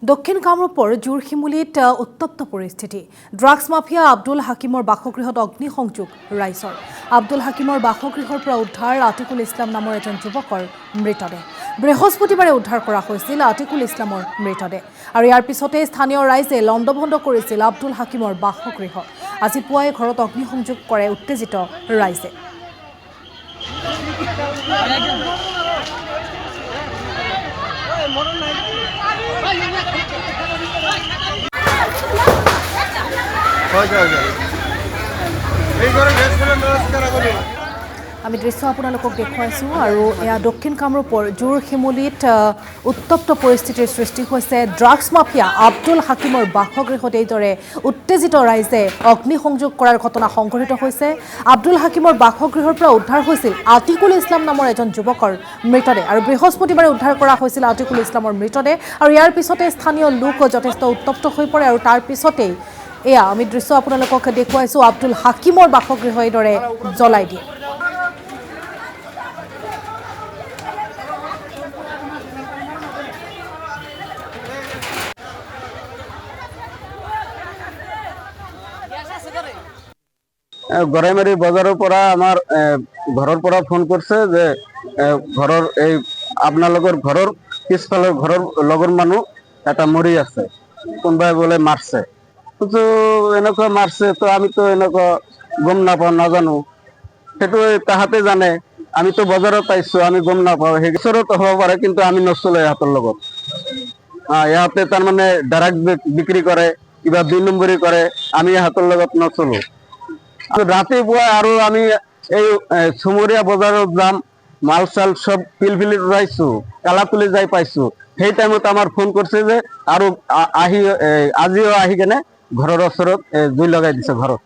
দক্ষিণ কামৰূপৰ জোৰশিমুলীত উত্তপ্ত পৰিস্থিতি। ড্ৰাগছ মাফিয়া আব্দুল হাকিমৰ বাসগৃহত অগ্নিসংযোগ ৰাইজৰ। আব্দুল হাকিমৰ বাসগৃহৰ পৰা উদ্ধাৰ আতিকুল ইছলাম নামৰ এজন যুৱকৰ মৃতদেহ। বৃহস্পতিবাৰে উদ্ধাৰ কৰা হৈছিল আতিকুল ইছলামৰ মৃতদেহ আৰু ইয়াৰ পিছতে স্থানীয় ৰাইজে লণ্ডভণ্ড কৰিছিল আব্দুল হাকিমৰ বাসগৃহ। আজি পুৱাই ঘৰত অগ্নিসংযোগ কৰে উত্তেজিত ৰাইজে। আমি দৃশ্য আপোনালোকক দেখুৱাইছোঁ আৰু এয়া দক্ষিণ কামৰূপৰ জোৰশিমুলীত উত্তপ্ত পৰিস্থিতিৰ সৃষ্টি হৈছে। ড্ৰাগছ মাফিয়া আব্দুল হাকিমৰ বাসগৃহত এইদৰে উত্তেজিত ৰাইজে অগ্নিসংযোগ কৰাৰ ঘটনা সংঘটিত হৈছে। আব্দুল হাকিমৰ বাসগৃহৰ পৰা উদ্ধাৰ হৈছিল আতিকুল ইছলাম নামৰ এজন যুৱকৰ মৃতদেহ আৰু বৃহস্পতিবাৰে উদ্ধাৰ কৰা হৈছিল আতিকুল ইছলামৰ মৃতদেহ আৰু ইয়াৰ পিছতে স্থানীয় লোক যথেষ্ট উত্তপ্ত হৈ পৰে আৰু তাৰ পিছতেই এয়া আমি দৃশ্য আপোনালোকক দেখুৱাইছোঁ আব্দুল হাকিমৰ বাসগৃহ এইদৰে জ্বলাই দিয়ে। গড়াইমাৰী বজাৰৰ পৰা আমাৰ ঘৰৰ পৰা ফোন কৰিছে যে ঘৰৰ এই আপোনালোকৰ ঘৰৰ পিছফালৰ ঘৰৰ লগৰ মানুহ এটা মৰি আছে, কোনোবাই বোলে মাৰছে। কিন্তু এনেকুৱা মাৰছে তো আমিতো এনেকুৱা গম নাপাওঁ, নাজানো, সেইটো তাহাঁতে জানে। আমিতো বজাৰত পাইছোঁ, আমি গম নাপাওঁ। সেই ওচৰত হ'ব পাৰে কিন্তু আমি নচলো ইহঁতৰ লগত। ইহঁতে তাৰমানে ড্ৰাগ বিক্ৰী কৰে, কিবা ২ নম্বৰী কৰে, আমি ইহঁতৰ লগত নচলো। ৰাতিপুৱা আৰু আমি এই চুমৰীয়া বজাৰত যাম, মাল চাল সব পিলপিলি উৰাইছোঁ, কালাতুলি যাই পাইছোঁ। সেই টাইমত আমাৰ ফোন কৰিছে যে আৰু আজিও আহি কেনে ঘৰৰ ওচৰত জুই লগাই দিছে ঘৰত।